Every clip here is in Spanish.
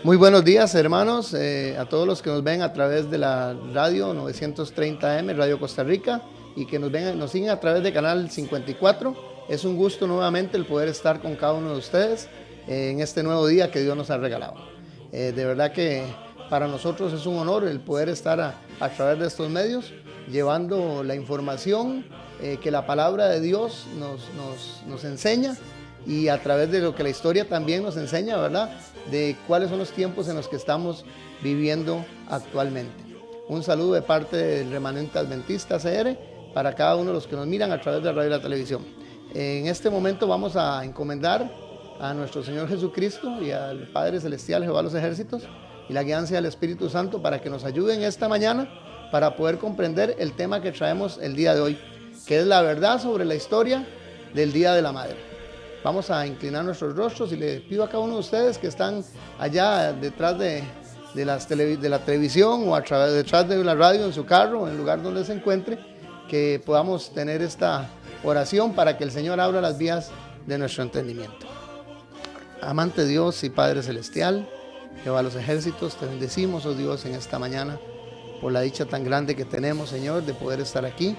Muy buenos días, hermanos, a todos los que nos ven a través de la radio 930 AM, Radio Costa Rica, y que nos siguen a través de Canal 54. Es un gusto nuevamente el poder estar con cada uno de ustedes en este nuevo día que Dios nos ha regalado. De verdad que para nosotros es un honor el poder estar a través de estos medios llevando la información que la palabra de Dios nos enseña, y a través de lo que la historia también nos enseña, ¿verdad?, de cuáles son los tiempos en los que estamos viviendo actualmente. Un saludo de parte del Remanente Adventista CR para cada uno de los que nos miran a través de la radio y la televisión. En este momento vamos a encomendar a nuestro Señor Jesucristo y al Padre Celestial, Jehová de los ejércitos, y la guianza del Espíritu Santo para que nos ayuden esta mañana para poder comprender el tema que traemos el día de hoy, que es la verdad sobre la historia del Día de la Madre. Vamos a inclinar nuestros rostros y les pido a cada uno de ustedes que están allá detrás de la televisión o detrás de la radio, en su carro o en el lugar donde se encuentre, que podamos tener esta oración para que el Señor abra las vías de nuestro entendimiento. Amante Dios y Padre Celestial, Jehová de los ejércitos, te bendecimos, oh Dios, en esta mañana por la dicha tan grande que tenemos, Señor, de poder estar aquí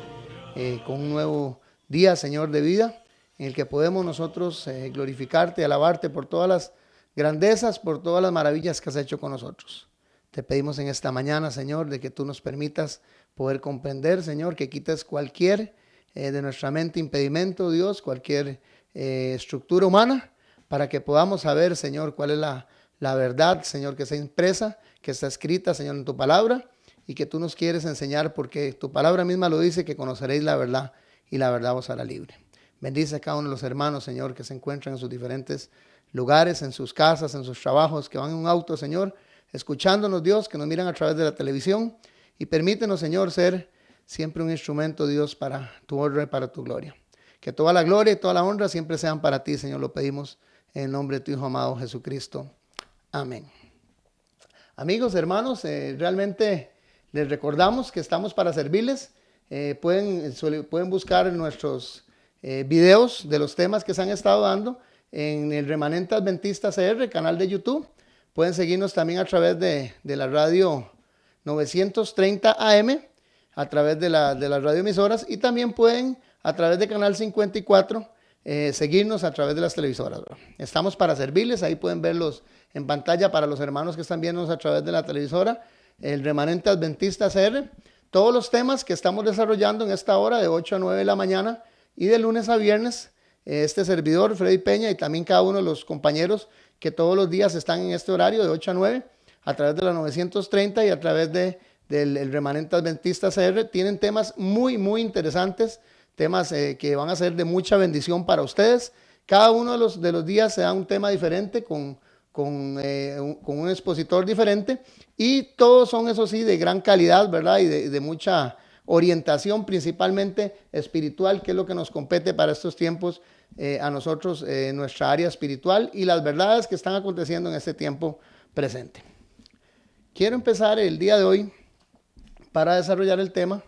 con un nuevo día, Señor, de vida, en el que podemos nosotros glorificarte, alabarte por todas las grandezas, por todas las maravillas que has hecho con nosotros. Te pedimos en esta mañana, Señor, de que tú nos permitas poder comprender, Señor, que quites cualquier de nuestra mente impedimento, Dios, cualquier estructura humana, para que podamos saber, Señor, cuál es la verdad, Señor, que está impresa, que está escrita, Señor, en tu palabra, y que tú nos quieres enseñar, porque tu palabra misma lo dice, que conoceréis la verdad y la verdad os hará libre. Bendice a cada uno de los hermanos, Señor, que se encuentran en sus diferentes lugares, en sus casas, en sus trabajos, que van en un auto, Señor, escuchándonos, Dios, que nos miran a través de la televisión, y permítenos, Señor, ser siempre un instrumento, Dios, para tu honra y para tu gloria. Que toda la gloria y toda la honra siempre sean para ti, Señor, lo pedimos en el nombre de tu Hijo amado Jesucristo. Amén. Amigos, hermanos, realmente les recordamos que estamos para servirles. Pueden buscar nuestros videos de los temas que se han estado dando en el Remanente Adventista CR, canal de YouTube. Pueden seguirnos también a través de la radio 930 AM, a través de las radioemisoras, y también pueden a través de Canal 54 seguirnos a través de las televisoras. Estamos para servirles, ahí pueden verlos en pantalla para los hermanos que están viéndonos a través de la televisora, el Remanente Adventista CR. Todos los temas que estamos desarrollando en esta hora de 8 a 9 de la mañana y de lunes a viernes, este servidor, Freddy Peña, y también cada uno de los compañeros que todos los días están en este horario de 8 a 9, a través de la 930 y a través del Remanente Adventista CR, tienen temas muy, muy interesantes, temas que van a ser de mucha bendición para ustedes. Cada uno de los días se da un tema diferente con un expositor diferente, y todos son, eso sí, de gran calidad, ¿verdad? Y de mucha orientación, principalmente espiritual, que es lo que nos compete para estos tiempos a nosotros, nuestra área espiritual y las verdades que están aconteciendo en este tiempo presente. Quiero empezar el día de hoy para desarrollar el tema,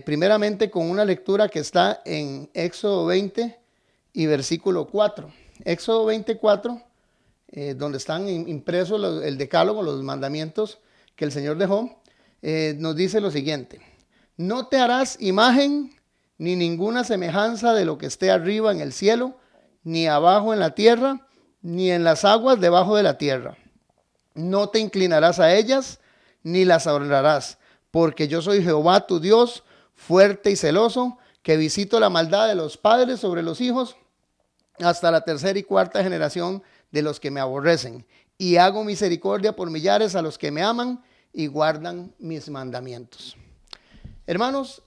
primeramente con una lectura que está en Éxodo 20 y versículo 4. Éxodo 24, donde están impresos el decálogo, los mandamientos que el Señor dejó, nos dice lo siguiente: no te harás imagen ni ninguna semejanza de lo que esté arriba en el cielo, ni abajo en la tierra, ni en las aguas debajo de la tierra. No te inclinarás a ellas, ni las adorarás, porque yo soy Jehová tu Dios, fuerte y celoso, que visito la maldad de los padres sobre los hijos, hasta la tercera y cuarta generación de los que me aborrecen, y hago misericordia por millares a los que me aman y guardan mis mandamientos. Hermanos,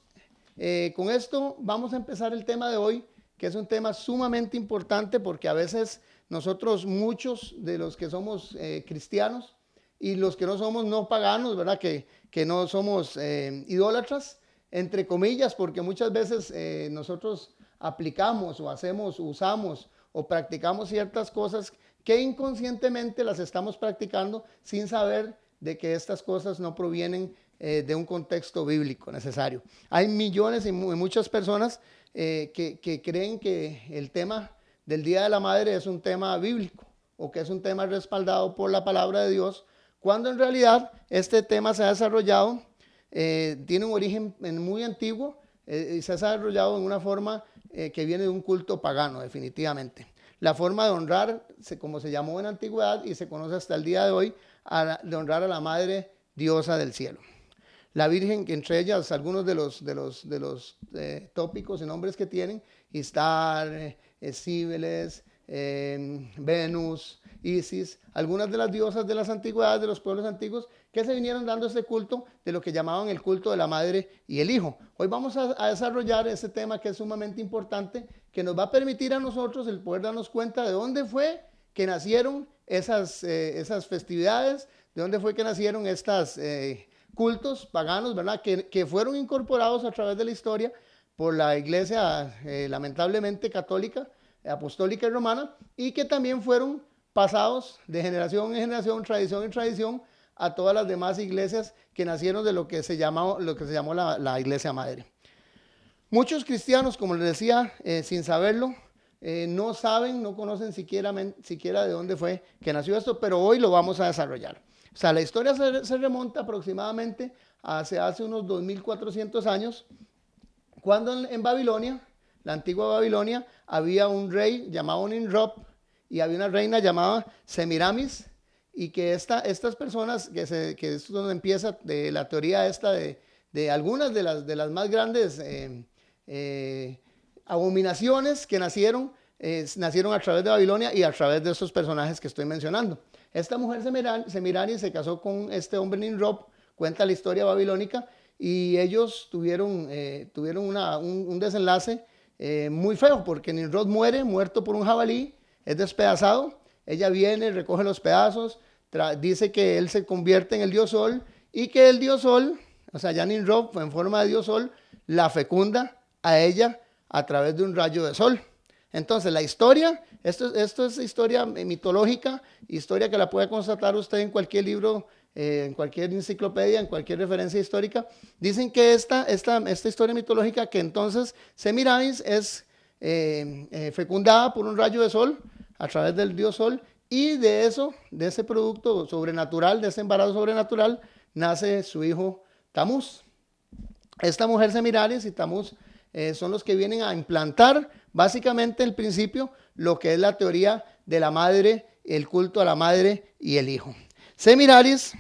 con esto vamos a empezar el tema de hoy, que es un tema sumamente importante, porque a veces nosotros, muchos de los que somos cristianos y los que no somos no paganos, ¿verdad? Que no somos idólatras, entre comillas, porque muchas veces nosotros aplicamos o usamos o practicamos ciertas cosas que inconscientemente las estamos practicando sin saber de que estas cosas no provienen de un contexto bíblico necesario. Hay millones y muchas personas que creen que el tema del Día de la Madre es un tema bíblico o que es un tema respaldado por la palabra de Dios, cuando en realidad este tema se ha desarrollado, tiene un origen muy antiguo y se ha desarrollado en una forma que viene de un culto pagano, definitivamente. La forma de honrar, como se llamó en la antigüedad y se conoce hasta el día de hoy, de honrar a la Madre Diosa del cielo. La Virgen, que entre ellas algunos de los tópicos y nombres que tienen, Istar, Cíbeles, Venus, Isis, algunas de las diosas de las antigüedades, de los pueblos antiguos, que se vinieron dando este culto de lo que llamaban el culto de la madre y el hijo. Hoy vamos a desarrollar ese tema que es sumamente importante, que nos va a permitir a nosotros el poder darnos cuenta de dónde fue que nacieron esas festividades, de dónde fue que nacieron estos cultos paganos, ¿verdad? Que fueron incorporados a través de la historia por la iglesia lamentablemente católica, apostólica y romana, y que también fueron pasados de generación en generación, tradición en tradición, a todas las demás iglesias que nacieron de lo que se llamó la iglesia madre. Muchos cristianos, como les decía, sin saberlo, no saben, no conocen siquiera de dónde fue que nació esto, pero hoy lo vamos a desarrollar. O sea, la historia se remonta aproximadamente hace unos 2400 años, cuando en Babilonia, la antigua Babilonia, había un rey llamado Nimrod y había una reina llamada Semiramis, y que estas personas, que es donde empieza la teoría esta de algunas de las más grandes abominaciones que nacieron a través de Babilonia y a través de estos personajes que estoy mencionando. Esta mujer Semiramis se casó con este hombre Nimrod, cuenta la historia babilónica, y ellos tuvieron un desenlace muy feo, porque Nimrod muerto por un jabalí, es despedazado. Ella viene, recoge los pedazos, dice que él se convierte en el dios Sol, y que el dios Sol, o sea, ya Nimrod en forma de dios Sol, la fecunda a ella a través de un rayo de sol. Entonces la historia, esto es historia mitológica, historia que la puede constatar usted en cualquier libro, en cualquier enciclopedia, en cualquier referencia histórica. Dicen que esta historia mitológica, que entonces Semiramis es fecundada por un rayo de sol a través del dios Sol, y de ese producto sobrenatural, de ese embarazo sobrenatural, nace su hijo Tamuz. Esta mujer Semiramis y Tamuz son los que vienen a implantar básicamente el principio, lo que es la teoría de la madre, el culto a la madre y el hijo. Semiramis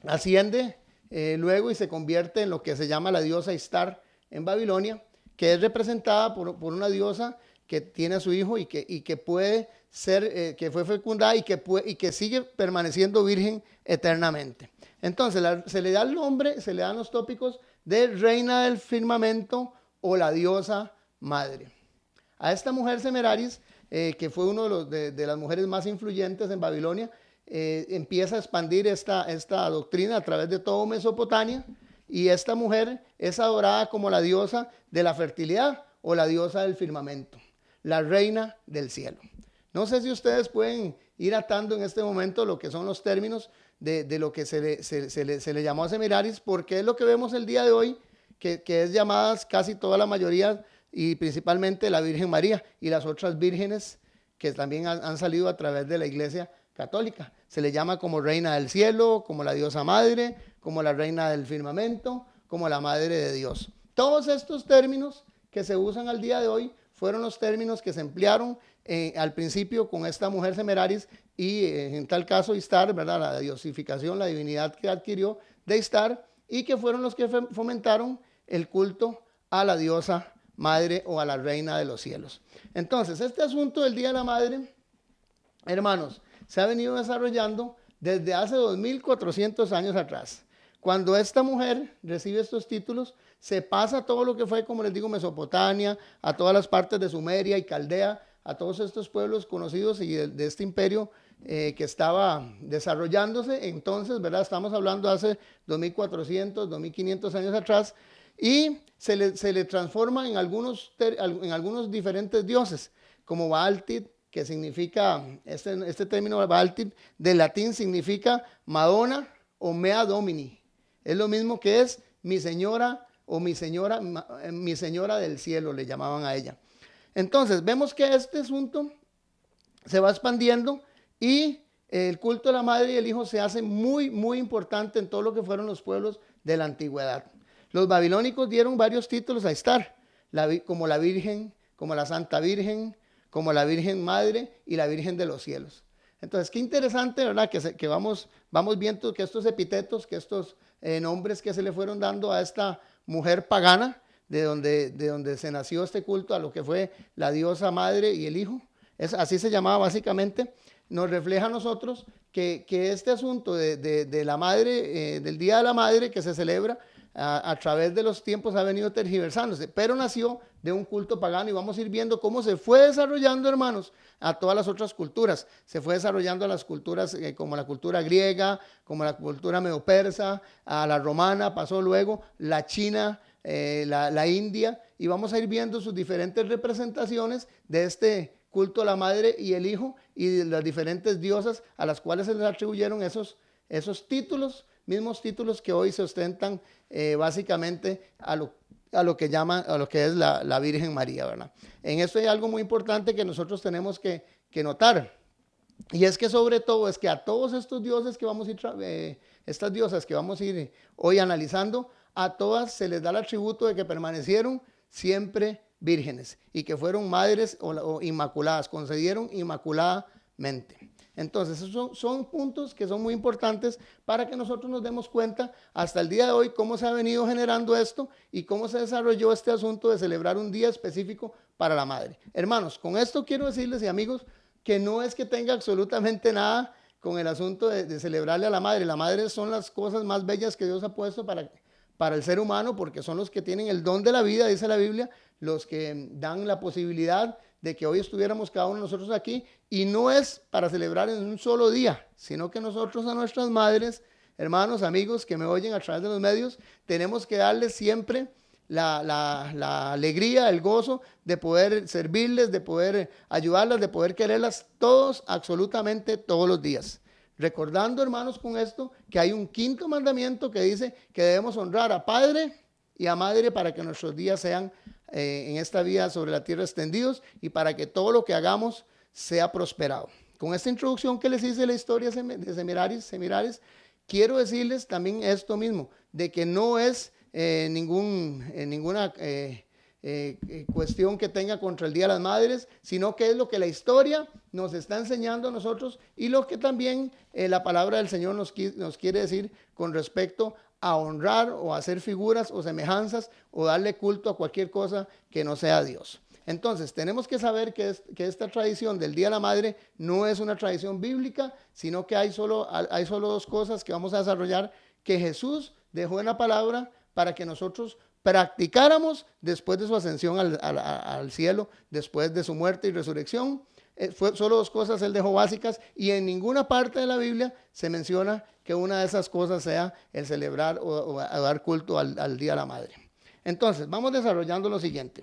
asciende luego y se convierte en lo que se llama la diosa Istar en Babilonia, que es representada por una diosa que tiene a su hijo y que puede ser, que fue fecundada y que sigue permaneciendo virgen eternamente. Entonces se le da el nombre, se le dan los tópicos de reina del firmamento o la diosa madre. A esta mujer Semiramis, que fue una de las mujeres más influyentes en Babilonia, empieza a expandir esta doctrina a través de todo Mesopotamia, y esta mujer es adorada como la diosa de la fertilidad o la diosa del firmamento, la reina del cielo. No sé si ustedes pueden ir atando en este momento lo que son los términos de lo que se le llamó a Semiramis, porque es lo que vemos el día de hoy, que es llamadas casi toda la mayoría, y principalmente la Virgen María y las otras vírgenes que también han salido a través de la Iglesia Católica. Se le llama como reina del cielo, como la diosa madre, como la reina del firmamento, como la madre de Dios. Todos estos términos que se usan al día de hoy fueron los términos que se emplearon al principio con esta mujer Semiramis y en tal caso Istar, ¿verdad? La diosificación, la divinidad que adquirió de Istar, y que fueron los que fomentaron el culto a la diosa madre o a la reina de los cielos. Entonces, este asunto del Día de la Madre, hermanos, se ha venido desarrollando desde hace 2400 años atrás. Cuando esta mujer recibe estos títulos, se pasa todo lo que fue, como les digo, Mesopotamia, a todas las partes de Sumeria y Caldea, a todos estos pueblos conocidos y de este imperio que estaba desarrollándose. Entonces, ¿verdad? Estamos hablando hace 2400, 2500 años atrás, y se le transforma en algunos diferentes dioses, como Baaltit, que significa, este término Baaltit del latín significa Madonna o Mea Domini. Es lo mismo que es mi señora o mi señora del cielo, le llamaban a ella. Entonces, vemos que este asunto se va expandiendo Y el culto a la madre y el hijo se hace muy, muy importante en todo lo que fueron los pueblos de la antigüedad. Los babilónicos dieron varios títulos a Estar, como la Virgen, como la Santa Virgen, como la Virgen Madre y la Virgen de los Cielos. Entonces, qué interesante, ¿verdad? Que vamos viendo que estos epítetos, que estos nombres que se le fueron dando a esta mujer pagana, de donde se nació este culto a lo que fue la diosa madre y el hijo, así se llamaba básicamente, nos refleja a nosotros que este asunto de la madre, del Día de la Madre que se celebra a través de los tiempos ha venido tergiversándose, pero nació de un culto pagano y vamos a ir viendo cómo se fue desarrollando, hermanos, a todas las otras culturas. Se fue desarrollando a las culturas como la cultura griega, como la cultura medo-persa, a la romana, pasó luego la china, la India, y vamos a ir viendo sus diferentes representaciones de este culto a la madre y el hijo y de las diferentes diosas a las cuales se les atribuyeron esos títulos, mismos títulos que hoy se ostentan básicamente a lo que es la Virgen María, ¿verdad? En esto hay algo muy importante que nosotros tenemos que notar, y es que sobre todo es que a todos estos dioses que vamos a ir, estas diosas que vamos a ir hoy analizando, a todas se les da el atributo de que permanecieron siempre vírgenes y que fueron madres o inmaculadas, concedieron inmaculadamente. Entonces, esos son puntos que son muy importantes para que nosotros nos demos cuenta hasta el día de hoy cómo se ha venido generando esto y cómo se desarrolló este asunto de celebrar un día específico para la madre. Hermanos, con esto quiero decirles y amigos que no es que tenga absolutamente nada con el asunto de celebrarle a la madre. La madre son las cosas más bellas que Dios ha puesto para el ser humano, porque son los que tienen el don de la vida, dice la Biblia, los que dan la posibilidad de que hoy estuviéramos cada uno de nosotros aquí, y no es para celebrar en un solo día, sino que nosotros a nuestras madres, hermanos, amigos que me oyen a través de los medios, tenemos que darles siempre la alegría, el gozo de poder servirles, de poder ayudarlas, de poder quererlas todos, absolutamente todos los días. Recordando, hermanos, con esto, que hay un quinto mandamiento que dice que debemos honrar a padre y a madre para que nuestros días sean en esta vida sobre la tierra extendidos y para que todo lo que hagamos sea prosperado. Con esta introducción que les hice la historia de Semiraris, quiero decirles también esto mismo, de que no es ninguna cuestión que tenga contra el Día de las Madres, sino que es lo que la historia nos está enseñando a nosotros y lo que también la palabra del Señor nos quiere decir con respecto a honrar o hacer figuras o semejanzas o darle culto a cualquier cosa que no sea Dios. Entonces, tenemos que saber que esta tradición del Día de la Madre no es una tradición bíblica, sino que hay solo dos cosas que vamos a desarrollar que Jesús dejó en la palabra para que nosotros practicáramos después de su ascensión al cielo, después de su muerte y resurrección. Solo dos cosas él dejó básicas y en ninguna parte de la Biblia se menciona que una de esas cosas sea el celebrar o dar culto al Día de la Madre. Entonces, vamos desarrollando lo siguiente.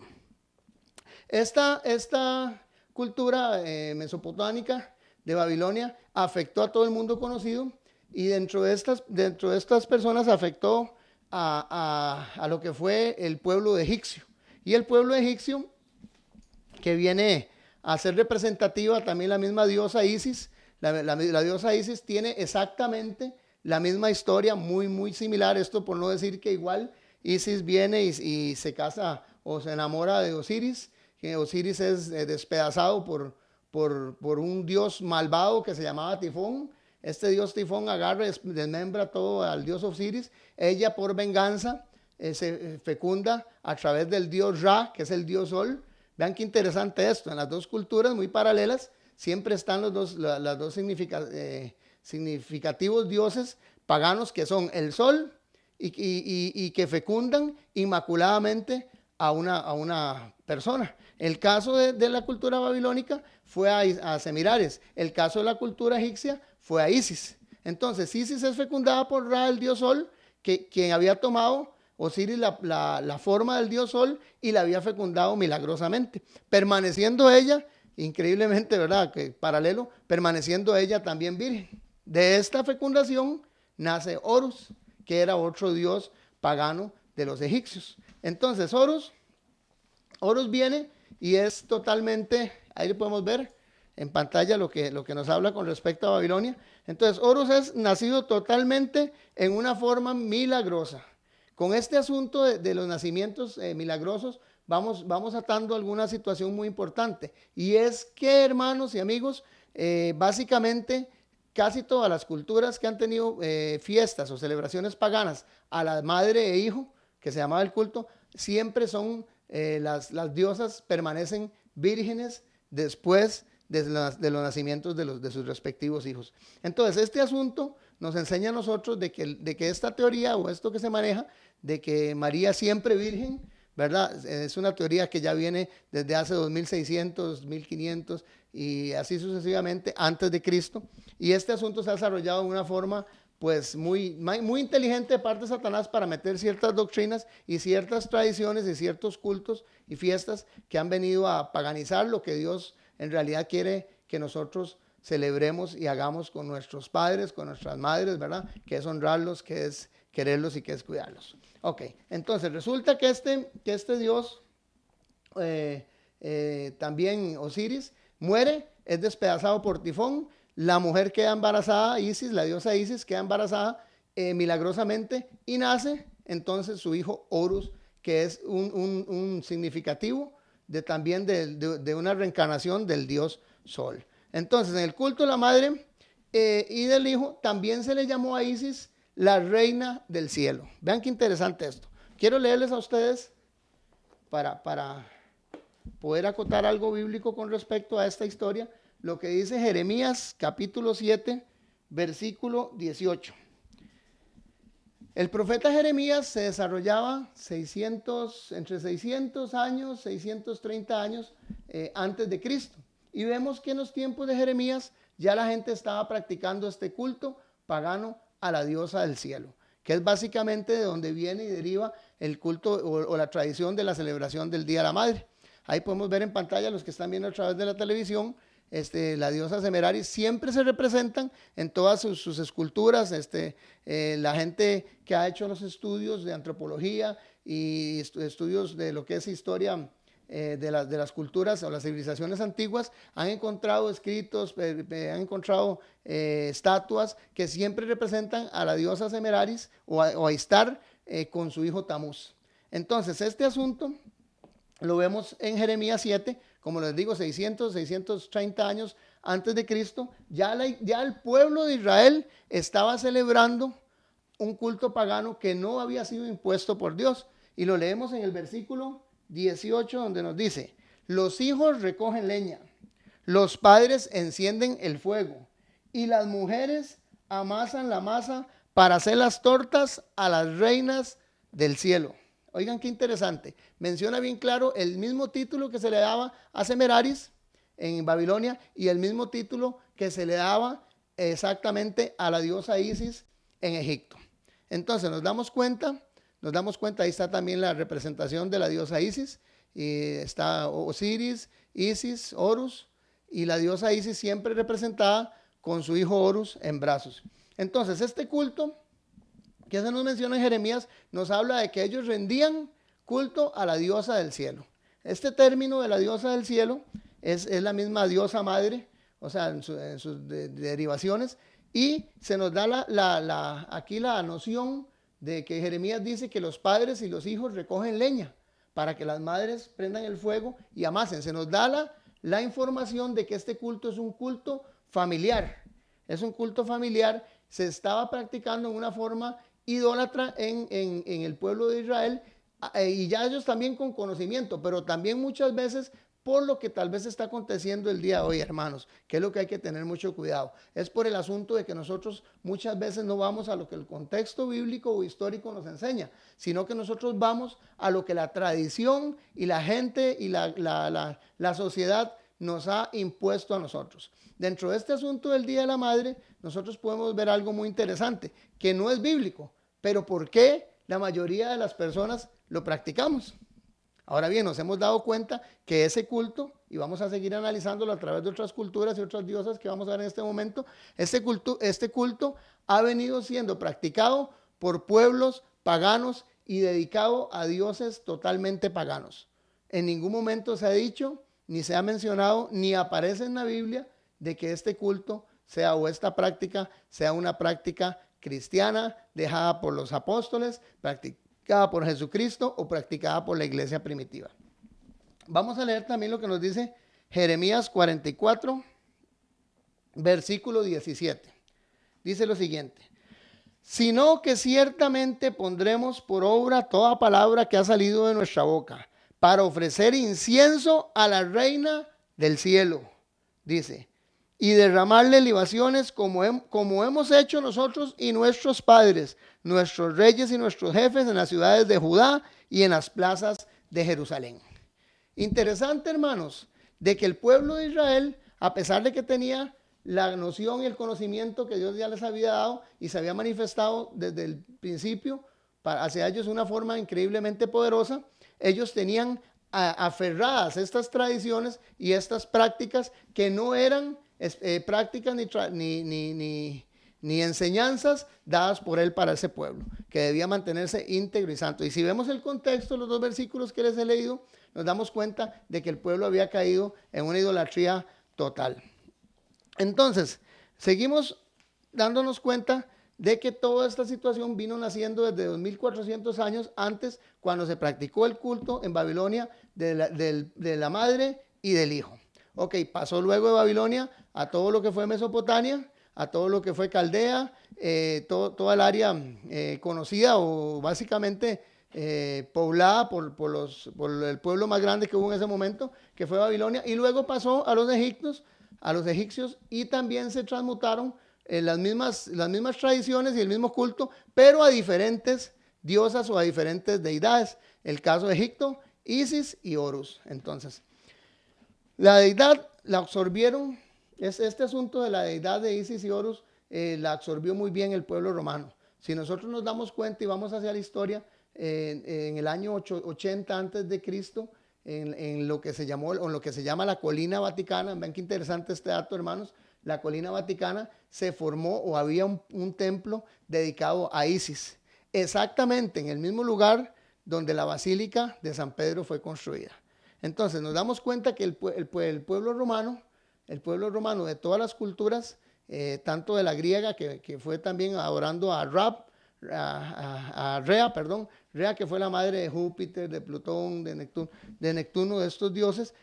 Esta cultura mesopotámica de Babilonia afectó a todo el mundo conocido y dentro de estas personas afectó a lo que fue el pueblo egipcio. Y el pueblo egipcio, que viene a ser representativa también la misma diosa Isis. La diosa Isis tiene exactamente la misma historia, muy, muy similar. Esto por no decir que igual Isis viene y se casa o se enamora de Osiris, que Osiris es despedazado por un dios malvado que se llamaba Tifón. Este dios Tifón agarra y desmembra todo al dios Osiris. Ella por venganza se fecunda a través del dios Ra, que es el dios Sol. Vean qué interesante esto, en las dos culturas muy paralelas siempre están los dos significativos dioses paganos que son el sol y que fecundan inmaculadamente a una persona. El caso de la cultura babilónica fue a Semirares, el caso de la cultura egipcia fue a Isis. Entonces Isis es fecundada por Ra, el dios sol, quien había tomado Osiris la forma del dios sol y la había fecundado milagrosamente, permaneciendo ella, increíblemente, ¿verdad? Que paralelo, permaneciendo ella también virgen. De esta fecundación nace Horus, que era otro dios pagano de los egipcios. Entonces Horus viene y es totalmente, ahí lo podemos ver, en pantalla lo que nos habla con respecto a Babilonia. Entonces, Horus es nacido totalmente en una forma milagrosa. Con este asunto de los nacimientos milagrosos, vamos atando alguna situación muy importante. Y es que, hermanos y amigos, básicamente casi todas las culturas que han tenido fiestas o celebraciones paganas a la madre e hijo, que se llamaba el culto, siempre son las diosas permanecen vírgenes después de los nacimientos de sus respectivos hijos. Entonces, este asunto nos enseña a nosotros de que esta teoría o esto que se maneja, de que María siempre virgen, ¿verdad? Es una teoría que ya viene desde hace 2600, 1500 y así sucesivamente antes de Cristo. Y este asunto se ha desarrollado de una forma pues muy inteligente de parte de Satanás para meter ciertas doctrinas y ciertas tradiciones y ciertos cultos y fiestas que han venido a paganizar lo que Dios en realidad quiere que nosotros celebremos y hagamos con nuestros padres, con nuestras madres, ¿verdad? Que es honrarlos, que es quererlos y que es cuidarlos. Ok, entonces resulta que este Dios, también Osiris, muere, es despedazado por Tifón. La mujer queda embarazada, Isis, la diosa Isis, queda embarazada milagrosamente y nace entonces su hijo Horus, que es un significativo también de una reencarnación del dios Sol. Entonces, en el culto de la madre y del hijo, también se le llamó a Isis la reina del cielo. Vean qué interesante esto. Quiero leerles a ustedes para poder acotar algo bíblico con respecto a esta historia, lo que dice Jeremías capítulo 7, versículo 18. El profeta Jeremías se desarrollaba entre 600 años, 630 años antes de Cristo. Y vemos que en los tiempos de Jeremías ya la gente estaba practicando este culto pagano a la diosa del cielo, que es básicamente de donde viene y deriva el culto o la tradición de la celebración del Día de la Madre. Ahí podemos ver en pantalla, los que están viendo a través de la televisión, la diosa Semeraris siempre se representan en todas sus esculturas. La gente que ha hecho los estudios de antropología y estudios de lo que es historia de las culturas o las civilizaciones antiguas, han encontrado escritos, han encontrado estatuas que siempre representan a la diosa Semeraris o a Istar con su hijo Tamuz. Entonces, este asunto lo vemos en Jeremías 7, como les digo, 630 años antes de Cristo. Ya el pueblo de Israel estaba celebrando un culto pagano que no había sido impuesto por Dios. Y lo leemos en el versículo 18, donde nos dice: los hijos recogen leña, los padres encienden el fuego y las mujeres amasan la masa para hacer las tortas a las reinas del cielo. Oigan qué interesante, menciona bien claro el mismo título que se le daba a Semeraris en Babilonia y el mismo título que se le daba exactamente a la diosa Isis en Egipto. Entonces nos damos cuenta, ahí está también la representación de la diosa Isis, y está Osiris, Isis, Horus, y la diosa Isis siempre representada con su hijo Horus en brazos. Entonces este culto que se nos menciona en Jeremías nos habla de que ellos rendían culto a la diosa del cielo. Este término de la diosa del cielo es la misma diosa madre, o sea, en sus derivaciones, y se nos da aquí la noción de que Jeremías dice que los padres y los hijos recogen leña para que las madres prendan el fuego y amasen. Se nos da la información de que este culto es un culto familiar. Es un culto familiar, se estaba practicando en una forma idólatra en el pueblo de Israel, y ya ellos también con conocimiento, pero también muchas veces por lo que tal vez está aconteciendo el día de hoy, hermanos, que es lo que hay que tener mucho cuidado. Es por el asunto de que nosotros muchas veces no vamos a lo que el contexto bíblico o histórico nos enseña, sino que nosotros vamos a lo que la tradición y la gente y la sociedad nos ha impuesto a nosotros. Dentro de este asunto del Día de la Madre, nosotros podemos ver algo muy interesante, que no es bíblico, pero ¿por qué la mayoría de las personas lo practicamos? Ahora bien, nos hemos dado cuenta que ese culto, y vamos a seguir analizándolo a través de otras culturas y otras diosas que vamos a ver en este momento, este culto ha venido siendo practicado por pueblos paganos y dedicado a dioses totalmente paganos. En ningún momento se ha dicho, ni se ha mencionado, ni aparece en la Biblia de que este culto sea o esta práctica sea una práctica cristiana dejada por los apóstoles, practicada por Jesucristo o practicada por la iglesia primitiva. Vamos a leer también lo que nos dice Jeremías 44, versículo 17. Dice lo siguiente: sino que ciertamente pondremos por obra toda palabra que ha salido de nuestra boca, para ofrecer incienso a la reina del cielo, dice, y derramarle libaciones como hemos hecho nosotros y nuestros padres, nuestros reyes y nuestros jefes en las ciudades de Judá y en las plazas de Jerusalén. Interesante, hermanos, de que el pueblo de Israel, a pesar de que tenía la noción y el conocimiento que Dios ya les había dado y se había manifestado desde el principio hacia ellos de una forma increíblemente poderosa, ellos tenían aferradas estas tradiciones y estas prácticas que no eran prácticas ni enseñanzas dadas por él para ese pueblo, que debía mantenerse íntegro y santo. Y si vemos el contexto, los dos versículos que les he leído, nos damos cuenta de que el pueblo había caído en una idolatría total. Entonces, seguimos dándonos cuenta de que toda esta situación vino naciendo desde 2400 años antes, cuando se practicó el culto en Babilonia de la madre y del hijo. Ok, pasó luego de Babilonia a todo lo que fue Mesopotamia, a todo lo que fue Caldea, toda el área conocida o básicamente poblada por el pueblo más grande que hubo en ese momento, que fue Babilonia, y luego pasó a los egipcios, y también se transmutaron las mismas tradiciones y el mismo culto, pero a diferentes diosas o a diferentes deidades. El caso de Egipto, Isis y Horus. Entonces, la deidad la absorbieron, este asunto de la deidad de Isis y Horus la absorbió muy bien el pueblo romano. Si nosotros nos damos cuenta y vamos hacia la historia, en el año 80 antes de Cristo, en lo que se llama la colina vaticana, ven qué interesante este dato, hermanos, la colina vaticana se formó o había un templo dedicado a Isis, exactamente en el mismo lugar donde la basílica de San Pedro fue construida. Entonces nos damos cuenta que el pueblo romano de todas las culturas, tanto de la griega, que fue también adorando a Rea, que fue la madre de Júpiter, de Plutón, de Neptuno, de estos dioses,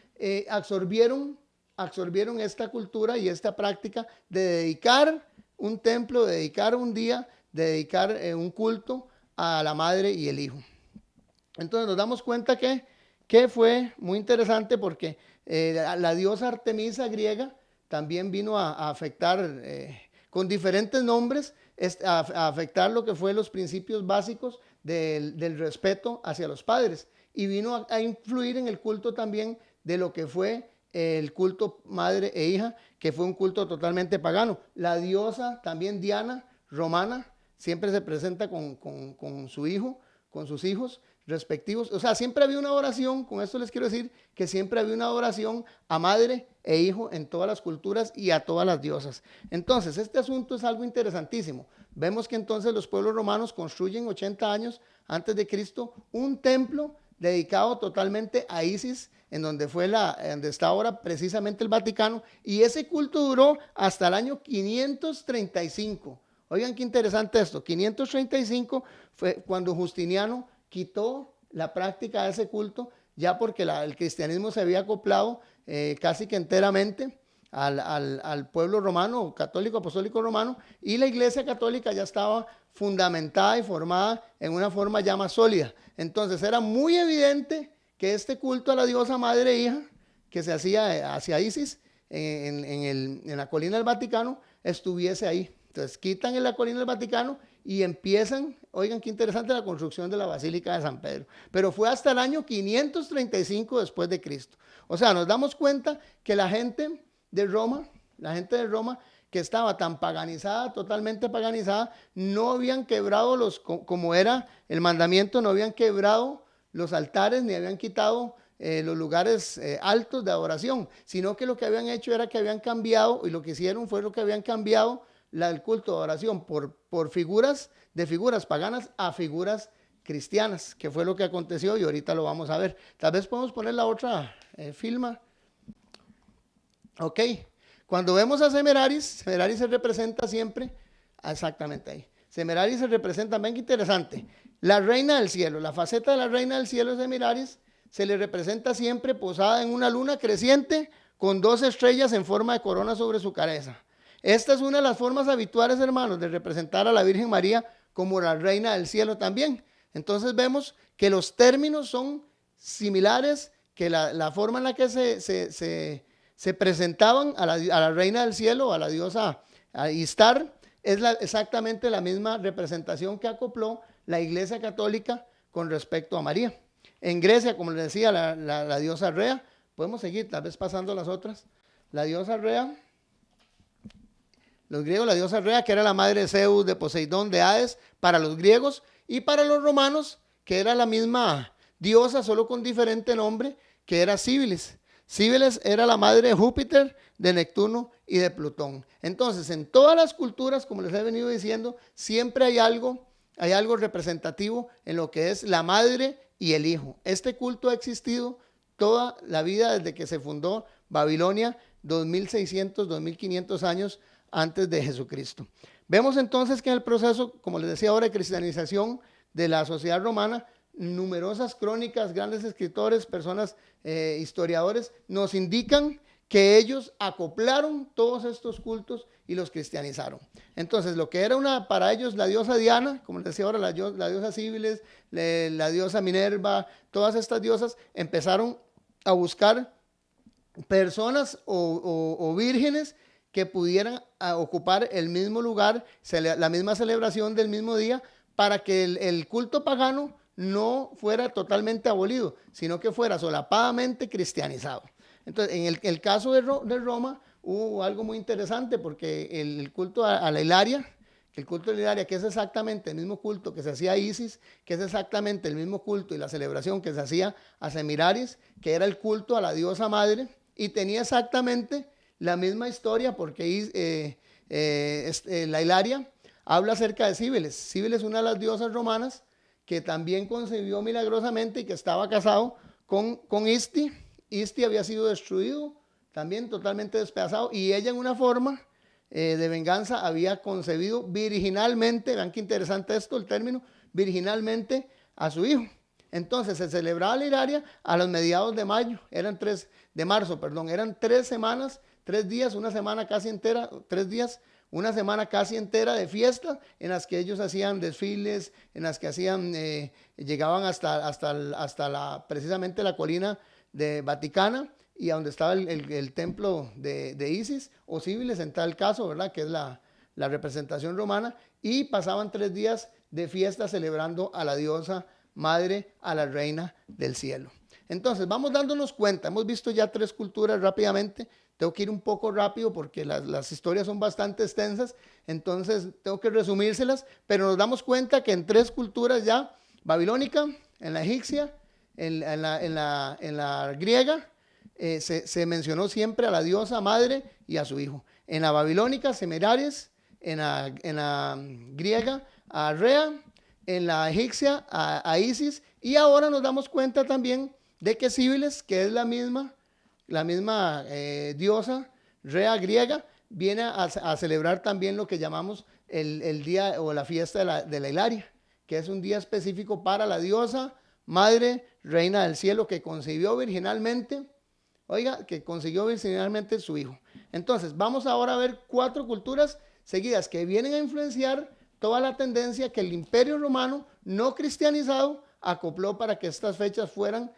absorbieron esta cultura y esta práctica de dedicar un templo, de dedicar un día, de dedicar un culto a la madre y el hijo. Entonces nos damos cuenta que fue muy interesante, porque la diosa Artemisa griega también vino a afectar con diferentes nombres, a afectar lo que fue los principios básicos del respeto hacia los padres, y vino a influir en el culto también de lo que fue el culto madre e hija, que fue un culto totalmente pagano. La diosa también Diana, romana, siempre se presenta con su hijo, con sus hijos respectivos. O sea, siempre había una adoración, con esto les quiero decir que siempre había una adoración a madre e hijo en todas las culturas y a todas las diosas. Entonces, este asunto es algo interesantísimo. Vemos que entonces los pueblos romanos construyen 80 años antes de Cristo un templo dedicado totalmente a Isis, en donde está ahora precisamente el Vaticano, y ese culto duró hasta el año 535. Oigan qué interesante esto, 535 fue cuando Justiniano quitó la práctica de ese culto, ya porque el cristianismo se había acoplado casi que enteramente al pueblo romano, católico, apostólico romano, y la iglesia católica ya estaba fundamentada y formada en una forma ya más sólida. Entonces era muy evidente que este culto a la diosa madre e hija que se hacía hacia Isis en la colina del Vaticano estuviese ahí. Entonces quitan en la colina del Vaticano y empiezan, oigan qué interesante, la construcción de la Basílica de San Pedro. Pero fue hasta el año 535 después de Cristo. O sea, nos damos cuenta que la gente de Roma, que estaba tan paganizada, totalmente paganizada, no habían quebrado como era el mandamiento, no habían quebrado los altares ni habían quitado los lugares altos de adoración, sino que lo que habían hecho era que habían cambiado, y lo que hicieron fue lo que habían cambiado el culto de adoración por figuras paganas a figuras cristianas, que fue lo que aconteció y ahorita lo vamos a ver. Tal vez podemos poner la otra filma. Ok, Cuando vemos a Semeraris, Semeraris se representa siempre, exactamente ahí, Semeraris se representa, ven qué interesante, la reina del cielo, la faceta de la reina del cielo de Semeraris se le representa siempre posada en una luna creciente con 2 estrellas en forma de corona sobre su cabeza. Esta es una de las formas habituales, hermanos, de representar a la Virgen María como la reina del cielo también. Entonces vemos que los términos son similares, que la forma en la que se presentaban a la reina del cielo, a la diosa Istar, es exactamente la misma representación que acopló la Iglesia Católica con respecto a María. En Grecia, como les decía, la diosa Rea, podemos seguir tal vez pasando las otras, la diosa Rea, los griegos, la diosa Rea, que era la madre de Zeus, de Poseidón, de Hades, para los griegos, y para los romanos, que era la misma diosa, solo con diferente nombre, que era Cíbilis. Cíbilis era la madre de Júpiter, de Neptuno y de Plutón. Entonces, en todas las culturas, como les he venido diciendo, siempre hay algo representativo en lo que es la madre y el hijo. Este culto ha existido toda la vida desde que se fundó Babilonia, 2600, 2500 años antes de Jesucristo. Vemos entonces que en el proceso, como les decía ahora, de cristianización de la sociedad romana, numerosas crónicas, grandes escritores, personas, historiadores, nos indican que ellos acoplaron todos estos cultos y los cristianizaron. Entonces, lo que era para ellos la diosa Diana, como les decía ahora, la diosa Cíbilis, la diosa Minerva, todas estas diosas empezaron a buscar personas o vírgenes que pudieran ocupar el mismo lugar, la misma celebración del mismo día, para que el culto pagano no fuera totalmente abolido, sino que fuera solapadamente cristianizado. Entonces, en el caso de Roma, hubo algo muy interesante, porque el culto a la Hilaria, que es exactamente el mismo culto que se hacía a Isis, que es exactamente el mismo culto y la celebración que se hacía a Semiraris, que era el culto a la diosa madre, y tenía exactamente la misma historia, porque la Hilaria habla acerca de Cíbilis. Cíbilis es una de las diosas romanas que también concibió milagrosamente y que estaba casado con Isti. Isti había sido destruido, también totalmente despedazado, y ella en una forma de venganza había concebido virginalmente, vean qué interesante esto, el término, virginalmente a su hijo. Entonces se celebraba la Hilaria a los mediados de marzo, eran 3 semanas, 3 días, una semana casi entera, 3 días, una semana casi entera de fiesta, en las que ellos hacían desfiles, en las que llegaban hasta precisamente la colina de Vaticana, y a donde estaba el templo de Isis o Cíbilis en tal caso, ¿verdad? Que es la representación romana, y pasaban 3 días de fiesta celebrando a la diosa madre, a la reina del cielo. Entonces vamos dándonos cuenta, hemos visto ya 3 culturas rápidamente. Tengo que ir un poco rápido porque las historias son bastante extensas, entonces tengo que resumírselas, pero nos damos cuenta que en 3 culturas ya, babilónica, en la egipcia, en la griega, se mencionó siempre a la diosa madre y a su hijo. En la babilónica, Semeraris, en la griega, a Rea, en la egipcia, a Isis, y ahora nos damos cuenta también de que Cíbilis, que es la misma diosa Rea griega, viene a celebrar también lo que llamamos el día o la fiesta de la Hilaria, que es un día específico para la diosa madre, reina del cielo, que concibió virginalmente, su hijo. Entonces, vamos ahora a ver 4 culturas seguidas que vienen a influenciar toda la tendencia que el Imperio Romano no cristianizado acopló para que estas fechas fueran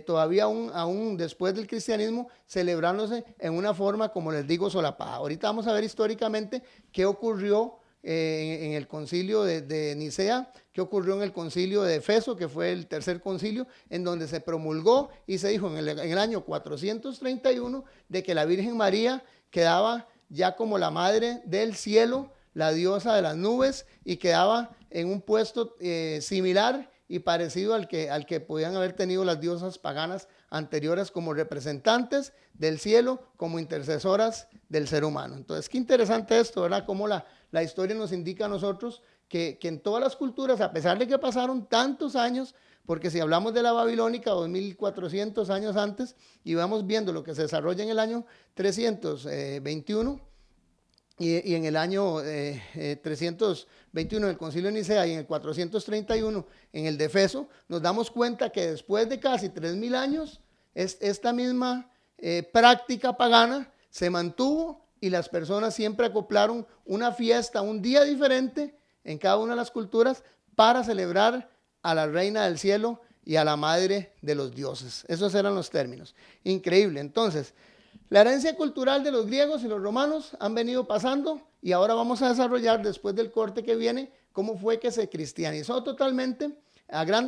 todavía aún después del cristianismo, celebrándose en una forma, como les digo, solapada. Ahorita vamos a ver históricamente qué ocurrió en el concilio de Nicea, qué ocurrió en el concilio de Efeso, que fue el tercer concilio, en donde se promulgó y se dijo en el año 431 de que la Virgen María quedaba ya como la madre del cielo, la diosa de las nubes, y quedaba en un puesto similar y parecido al que podían haber tenido las diosas paganas anteriores, como representantes del cielo, como intercesoras del ser humano. Entonces, qué interesante esto, ¿verdad? Cómo la historia nos indica a nosotros que en todas las culturas, a pesar de que pasaron tantos años, porque si hablamos de la babilónica, 2400 años antes, y vamos viendo lo que se desarrolla en el año 321, y en el año 321 en el Concilio de Nicea y en el 431 en el de Efeso, nos damos cuenta que después de casi 3000 años, esta misma práctica pagana se mantuvo y las personas siempre acoplaron una fiesta, un día diferente en cada una de las culturas para celebrar a la Reina del Cielo y a la Madre de los Dioses. Esos eran los términos. Increíble. Entonces, la herencia cultural de los griegos y los romanos han venido pasando y ahora vamos a desarrollar, después del corte que viene, cómo fue que se cristianizó totalmente.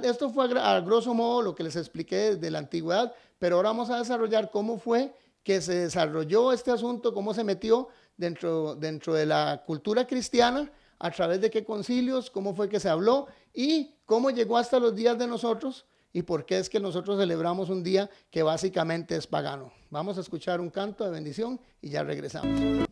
Esto fue a grosso modo lo que les expliqué desde la antigüedad, pero ahora vamos a desarrollar cómo fue que se desarrolló este asunto, cómo se metió dentro de la cultura cristiana, a través de qué concilios, cómo fue que se habló y cómo llegó hasta los días de nosotros y por qué es que nosotros celebramos un día que básicamente es pagano. Vamos a escuchar un canto de bendición y ya regresamos.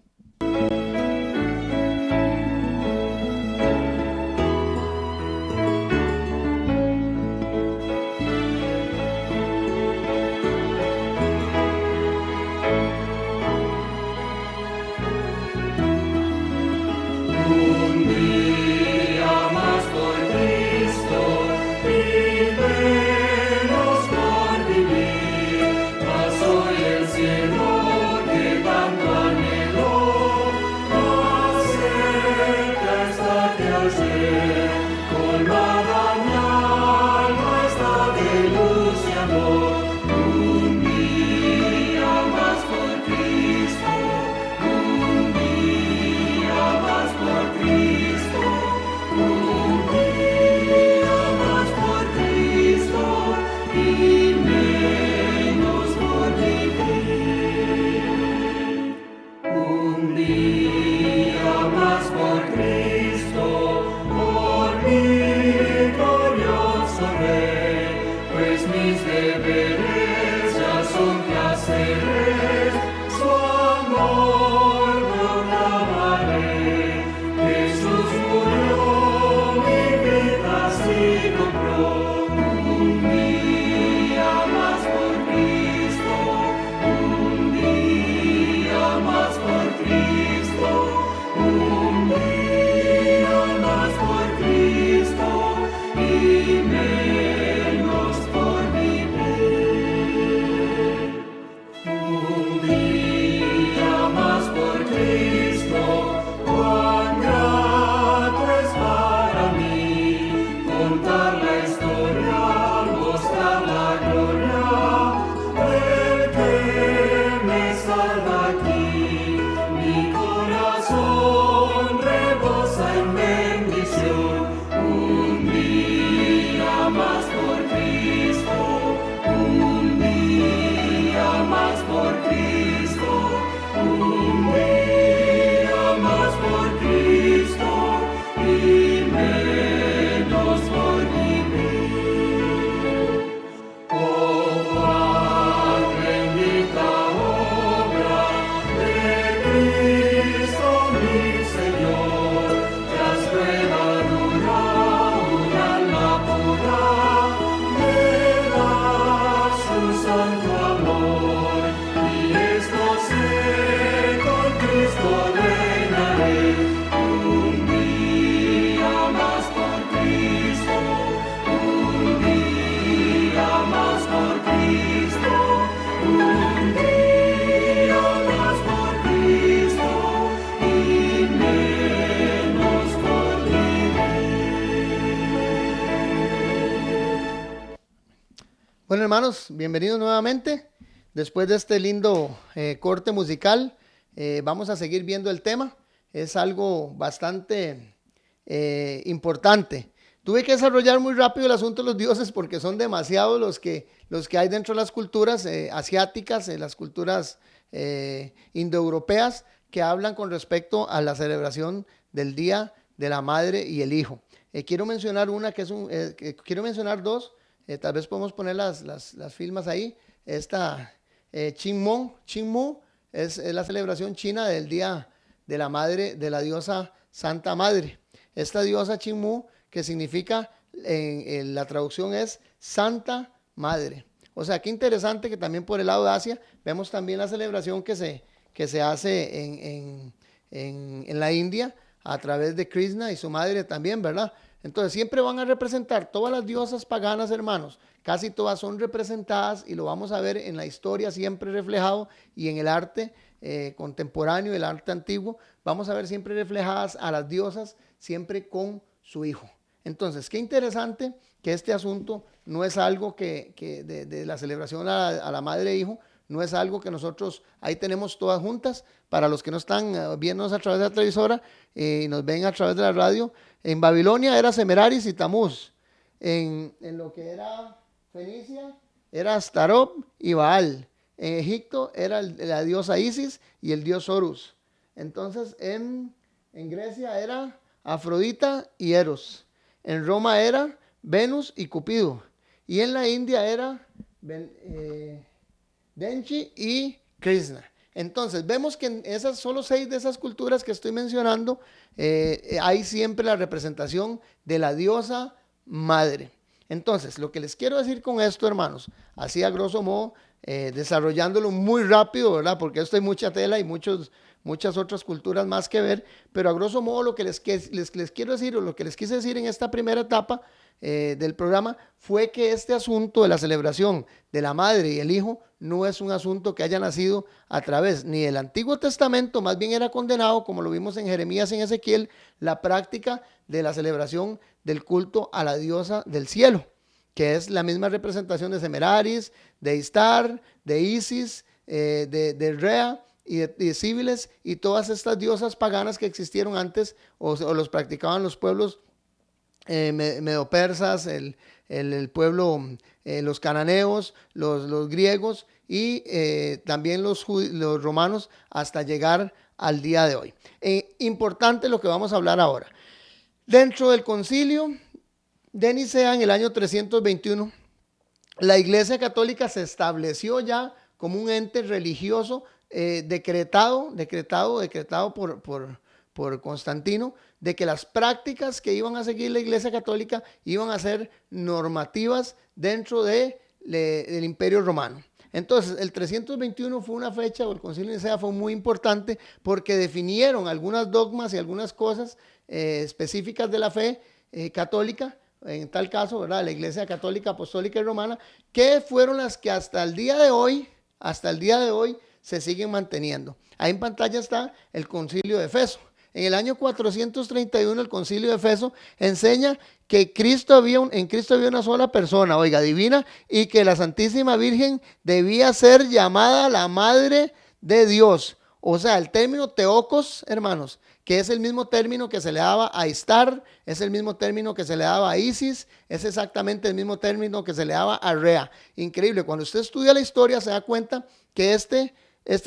Bueno, hermanos, bienvenidos nuevamente. Después de este lindo corte musical, vamos a seguir viendo el tema. Es algo bastante importante. Tuve que desarrollar muy rápido el asunto de los dioses porque son demasiados los que hay dentro de las culturas asiáticas, las culturas indoeuropeas, que hablan con respecto a la celebración del Día de la Madre y el Hijo. Quiero mencionar quiero mencionar dos. Tal vez podemos poner las filmas ahí. Esta Qingming es la celebración china del Día de la Madre, de la diosa Santa Madre. esta diosa Chinmú, que significa, en la traducción es Santa Madre. O sea, qué interesante que también por el lado de Asia vemos también la celebración que se hace en la India a través de Krishna y su madre también, ¿verdad? Entonces siempre van a representar todas las diosas paganas, hermanos. Casi todas son representadas y lo vamos a ver en la historia siempre reflejado y en el arte contemporáneo, el arte antiguo. Vamos a ver siempre reflejadas a las diosas, siempre con su hijo. Entonces, qué interesante que este asunto no es algo de la celebración a la madre e hijo, no es algo que nosotros ahí tenemos todas juntas. Para los que no están viéndonos a través de la televisora y nos ven a través de la radio, en Babilonia era Semeraris y Tamuz. En lo que era Fenicia era Astaroth y Baal. En Egipto era la diosa Isis y el dios Horus. Entonces en Grecia era Afrodita y Eros. En Roma era Venus y Cupido. Y en la India era Denchi y Krishna. Entonces vemos que en esas solo 6 de esas culturas que estoy mencionando, hay siempre la representación de la diosa madre. Entonces, lo que les quiero decir con esto, hermanos, así a grosso modo, desarrollándolo muy rápido, ¿verdad? Porque esto hay mucha tela y muchas otras culturas más que ver, pero a grosso modo lo que les quiero decir, o lo que les quise decir en esta primera etapa del programa, fue que este asunto de la celebración de la madre y el hijo no es un asunto que haya nacido a través ni del Antiguo Testamento, más bien era condenado, como lo vimos en Jeremías y en Ezequiel, la práctica de la celebración del culto a la diosa del cielo, que es la misma representación de Semeraris, de Istar, de Isis, de Rea y de Cibeles y todas estas diosas paganas que existieron antes o los practicaban los pueblos medopersas, el pueblo, los cananeos, los griegos y también los romanos hasta llegar al día de hoy. Importante lo que vamos a hablar ahora. Dentro del concilio de Nicea en el año 321, la Iglesia Católica se estableció ya como un ente religioso decretado por Constantino, de que las prácticas que iban a seguir la Iglesia Católica iban a ser normativas dentro del Imperio Romano. Entonces, el 321 fue una fecha, o el Concilio de Nicea fue muy importante porque definieron algunas dogmas y algunas cosas específicas de la fe católica, en tal caso, ¿verdad? La Iglesia Católica, Apostólica y Romana, que fueron las que hasta el día de hoy se siguen manteniendo. Ahí en pantalla está el Concilio de Efeso. En el año 431 el Concilio de Efeso enseña que en Cristo había una sola persona, oiga, divina, y que la Santísima Virgen debía ser llamada la Madre de Dios. O sea, el término Teocos, hermanos, que es el mismo término que se le daba a Istar, es el mismo término que se le daba a Isis, es exactamente el mismo término que se le daba a Rea. Increíble, cuando usted estudia la historia se da cuenta que este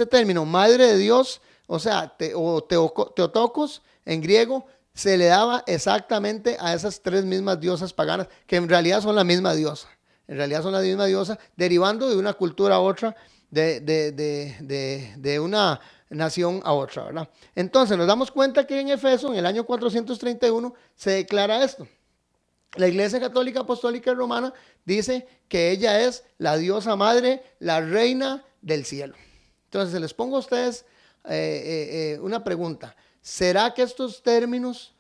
término, Madre de Dios, o sea, Teotokos en griego, se le daba exactamente a esas 3 mismas diosas paganas, que en realidad son la misma diosa. En realidad son la misma diosa, derivando de una cultura a otra, de una nación a otra, ¿verdad? Entonces nos damos cuenta que en Efeso, en el año 431, se declara esto. La Iglesia Católica, Apostólica y Romana dice que ella es la diosa madre, la reina del cielo. Entonces les pongo a ustedes una pregunta. ¿Será que estos términos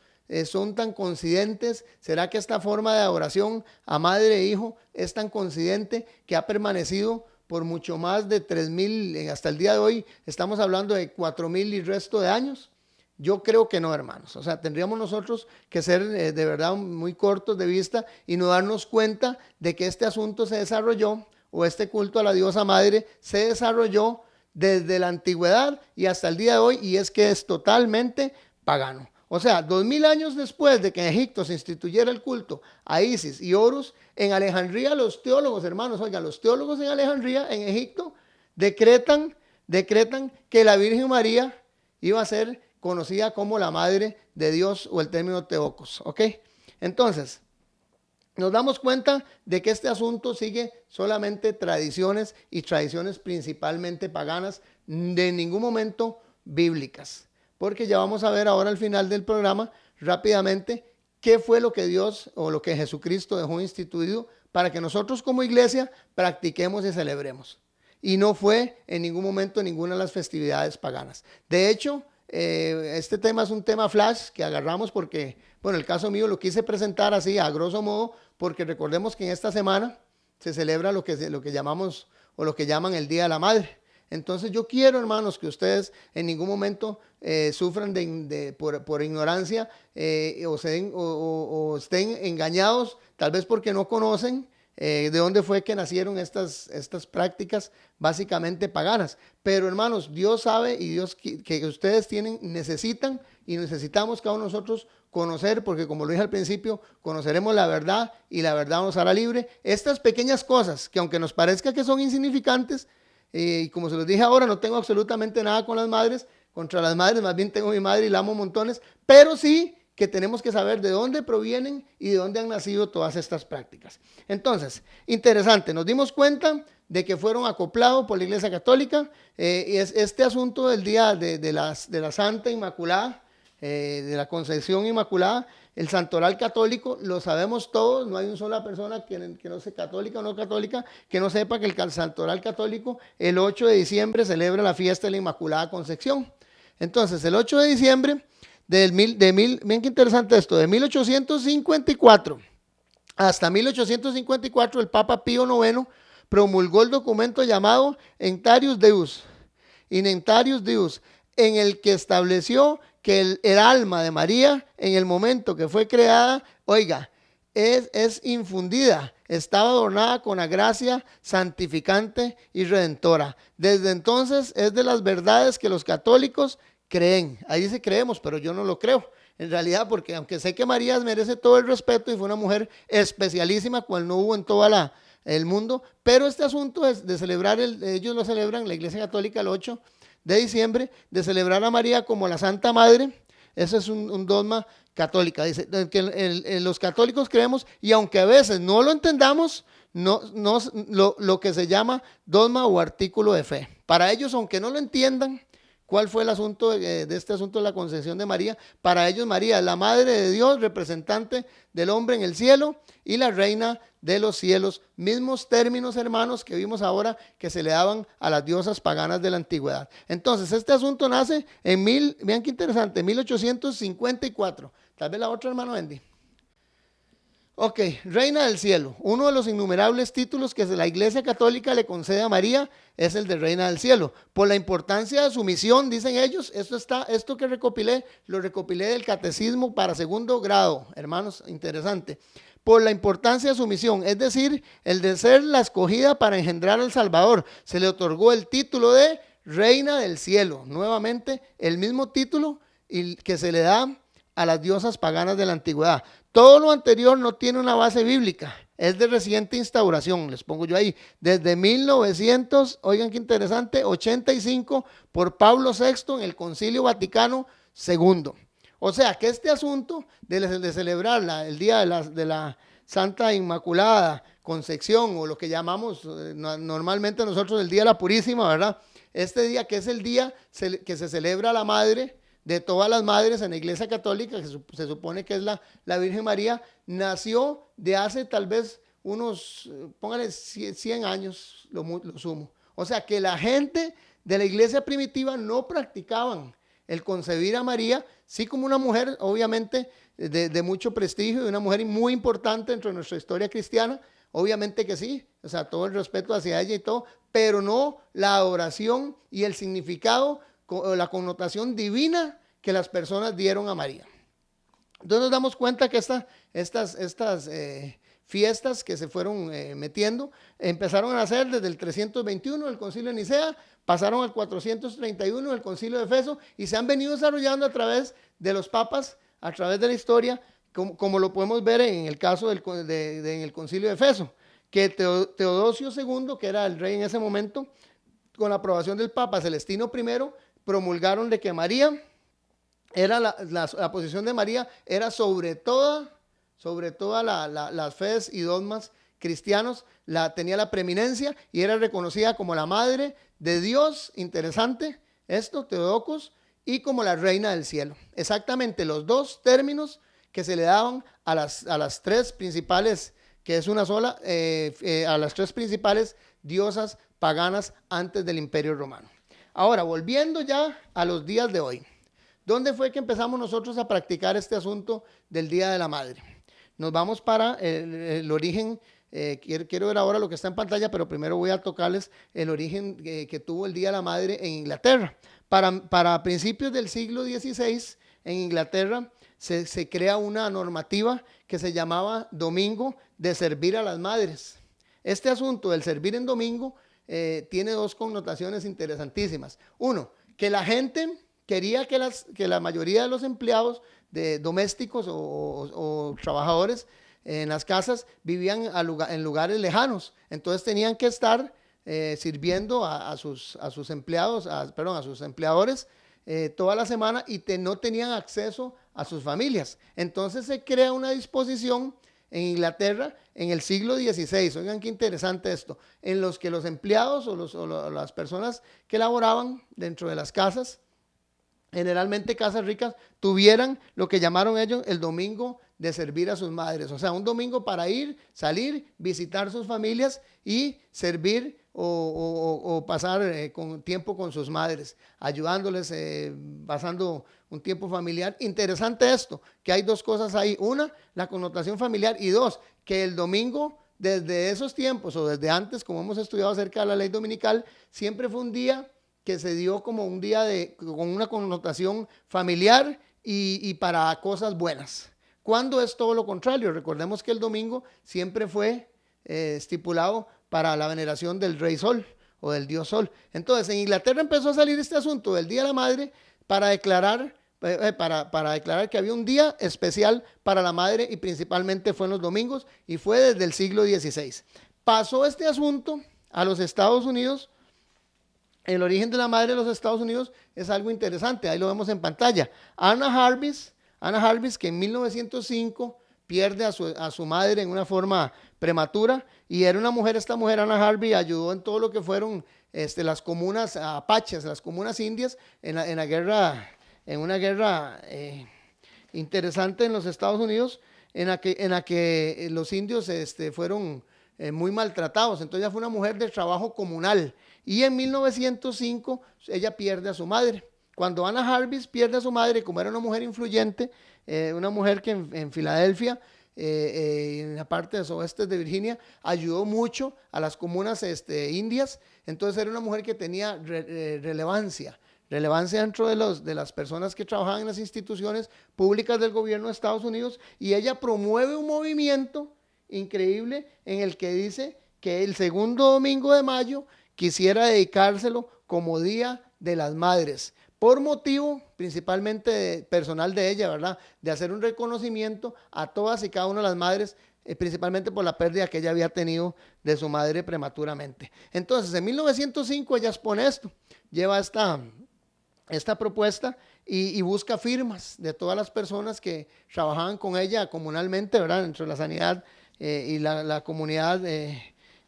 son tan coincidentes? ¿Será que esta forma de adoración a madre e hijo es tan coincidente que ha permanecido por mucho más de 3,000, hasta el día de hoy estamos hablando de 4,000 y resto de años? Yo creo que no, hermanos. O sea, tendríamos nosotros que ser de verdad muy cortos de vista y no darnos cuenta de que este asunto se desarrolló, o este culto a la diosa madre se desarrolló desde la antigüedad y hasta el día de hoy, y es que es totalmente pagano. O sea, 2,000 años después de que en Egipto se instituyera el culto a Isis y Horus, en Alejandría los teólogos, hermanos, oigan, los teólogos en Alejandría, en Egipto, decretan que la Virgen María iba a ser conocida como la Madre de Dios, o el término Teocos, ¿ok? Entonces, nos damos cuenta de que este asunto sigue solamente tradiciones, y tradiciones principalmente paganas, de ningún momento bíblicas. Porque ya vamos a ver ahora al final del programa rápidamente qué fue lo que Dios o lo que Jesucristo dejó instituido para que nosotros como iglesia practiquemos y celebremos. Y no fue en ningún momento ninguna de las festividades paganas. De hecho, este tema es un tema flash que agarramos porque, bueno, el caso mío lo quise presentar así a grosso modo, porque recordemos que en esta semana se celebra lo que llamamos o lo que llaman el Día de la Madre. Entonces yo quiero, hermanos, que ustedes en ningún momento sufran por ignorancia o estén engañados, tal vez porque no conocen de dónde fue que nacieron estas prácticas básicamente paganas. Pero hermanos, Dios sabe y Dios que ustedes necesitan y necesitamos cada uno de nosotros conocer, porque como lo dije al principio, conoceremos la verdad y la verdad nos hará libre. Estas pequeñas cosas que aunque nos parezca que son insignificantes, y como se los dije ahora, no tengo absolutamente nada con las madres, contra las madres, más bien tengo a mi madre y la amo montones, pero sí que tenemos que saber de dónde provienen y de dónde han nacido todas estas prácticas. Entonces, interesante, nos dimos cuenta de que fueron acoplados por la Iglesia Católica, y este asunto del Día de la Santa Inmaculada, de la Concepción Inmaculada, el santoral católico, lo sabemos todos, no hay una sola persona que no sea católica o no católica, que no sepa que el santoral católico el 8 de diciembre celebra la fiesta de la Inmaculada Concepción. Entonces, el 8 de diciembre miren qué interesante esto, de 1854 hasta 1854 el Papa Pío IX promulgó el documento llamado Intarius Deus, en el que estableció que el alma de María en el momento que fue creada, oiga, es infundida, estaba adornada con la gracia santificante y redentora. Desde entonces es de las verdades que los católicos creen. Ahí dice creemos, pero yo no lo creo. En realidad, porque aunque sé que María merece todo el respeto y fue una mujer especialísima, cual no hubo en todo el mundo, pero este asunto de celebrar, ellos lo celebran, la Iglesia Católica el 8 de diciembre, de celebrar a María como la Santa Madre, eso es un dogma católica. Dice que los católicos creemos, y aunque a veces no lo entendamos, lo que se llama dogma o artículo de fe. Para ellos, aunque no lo entiendan, ¿cuál fue el asunto de este asunto de la concepción de María? Para ellos María es la Madre de Dios, representante del hombre en el cielo y la Reina de los cielos. Mismos términos, hermanos, que vimos ahora que se le daban a las diosas paganas de la antigüedad. Entonces, este asunto nace vean qué interesante, 1854. Tal vez la otra, hermano Andy. Ok, Reina del Cielo. Uno de los innumerables títulos que la Iglesia Católica le concede a María es el de Reina del Cielo. Por la importancia de su misión, dicen ellos, esto que lo recopilé del Catecismo para segundo grado, hermanos, interesante. Por la importancia de su misión, es decir, el de ser la escogida para engendrar al Salvador, se le otorgó el título de Reina del Cielo. Nuevamente, el mismo título que se le da a las diosas paganas de la antigüedad. Todo lo anterior no tiene una base bíblica, es de reciente instauración, les pongo yo ahí, desde 1900, oigan qué interesante, 85, por Pablo VI en el Concilio Vaticano II. O sea que este asunto de celebrar el Día de la Santa Inmaculada Concepción, o lo que llamamos normalmente nosotros el Día de la Purísima, ¿verdad? Este día que es el día que se celebra a la Madre de todas las madres en la Iglesia Católica, que se supone que es la Virgen María, nació de hace tal vez unos, póngale 100 años, lo sumo. O sea que la gente de la iglesia primitiva no practicaban el concebir a María, sí como una mujer, obviamente, de mucho prestigio, y una mujer muy importante dentro de nuestra historia cristiana, obviamente que sí, o sea, todo el respeto hacia ella y todo, pero no la adoración y el significado, la connotación divina que las personas dieron a María. Entonces nos damos cuenta que estas fiestas que se fueron metiendo empezaron a nacer desde el 321 del Concilio de Nicea, pasaron al 431 del Concilio de Efeso y se han venido desarrollando a través de los papas, a través de la historia, como lo podemos ver en el caso en el Concilio de Efeso, que Teodosio II, que era el rey en ese momento, con la aprobación del Papa Celestino I, promulgaron de que María era la posición de María era sobre todas las fees y dogmas cristianos, tenía la preeminencia y era reconocida como la madre de Dios. Interesante esto, Teodocos, y como la reina del cielo. Exactamente los dos términos que se le daban a las tres principales, que es una sola, a las tres principales diosas paganas antes del Imperio Romano. Ahora, volviendo ya a los días de hoy, ¿dónde fue que empezamos nosotros a practicar este asunto del Día de la Madre? Nos vamos para el origen. Quiero ver ahora lo que está en pantalla, pero primero voy a tocarles el origen que tuvo el Día de la Madre en Inglaterra. Para principios del siglo XVI, en Inglaterra se crea una normativa que se llamaba Domingo de Servir a las Madres. Este asunto del servir en domingo tiene dos connotaciones interesantísimas. Uno, que la gente quería que la mayoría de los empleados domésticos o trabajadores en las casas vivían en lugares lejanos, entonces tenían que estar sirviendo a sus empleados, a sus empleadores toda la semana y no tenían acceso a sus familias. Entonces se crea una disposición en Inglaterra en el siglo XVI, oigan qué interesante esto, en los que los empleados o las personas que laboraban dentro de las casas, generalmente casas ricas, tuvieran lo que llamaron ellos el domingo de servir a sus madres. O sea, un domingo para ir, salir, visitar sus familias y servir o pasar tiempo con sus madres, ayudándoles, pasando un tiempo familiar. Interesante esto, que hay dos cosas ahí. Una, la connotación familiar, y dos, que el domingo, desde esos tiempos o desde antes, como hemos estudiado acerca de la ley dominical, siempre fue un día que se dio como un día con una connotación familiar y para cosas buenas. Cuando es todo lo contrario, recordemos que el domingo siempre fue estipulado para la veneración del rey sol o del dios sol. Entonces en Inglaterra empezó a salir este asunto del Día de la Madre para declarar que había un día especial para la madre y principalmente fue en los domingos y fue desde el siglo XVI. Pasó este asunto a los Estados Unidos. El origen de la madre de los Estados Unidos es algo interesante, ahí lo vemos en pantalla. Anna Jarvis, que en 1905 pierde a su madre en una forma prematura, y era una mujer, esta mujer Anna Jarvis ayudó en todo lo que fueron las comunas apaches, las comunas indias, en una guerra interesante en los Estados Unidos, en la que los indios fueron muy maltratados. Entonces ella fue una mujer de trabajo comunal y en 1905 ella pierde a su madre. Cuando Anna Jarvis pierde a su madre, como era una mujer influyente, una mujer que en Filadelfia, en la parte de oeste de Virginia, ayudó mucho a las comunas indias, entonces era una mujer que tenía relevancia dentro de las personas que trabajaban en las instituciones públicas del gobierno de Estados Unidos, y ella promueve un movimiento increíble en el que dice que el segundo domingo de mayo quisiera dedicárselo como Día de las Madres, por motivo principalmente personal de ella, ¿verdad? De hacer un reconocimiento a todas y cada una de las madres, principalmente por la pérdida que ella había tenido de su madre prematuramente. Entonces, en 1905 ella expone esto, lleva esta propuesta y busca firmas de todas las personas que trabajaban con ella comunalmente, ¿verdad? Dentro de la sanidad y la comunidad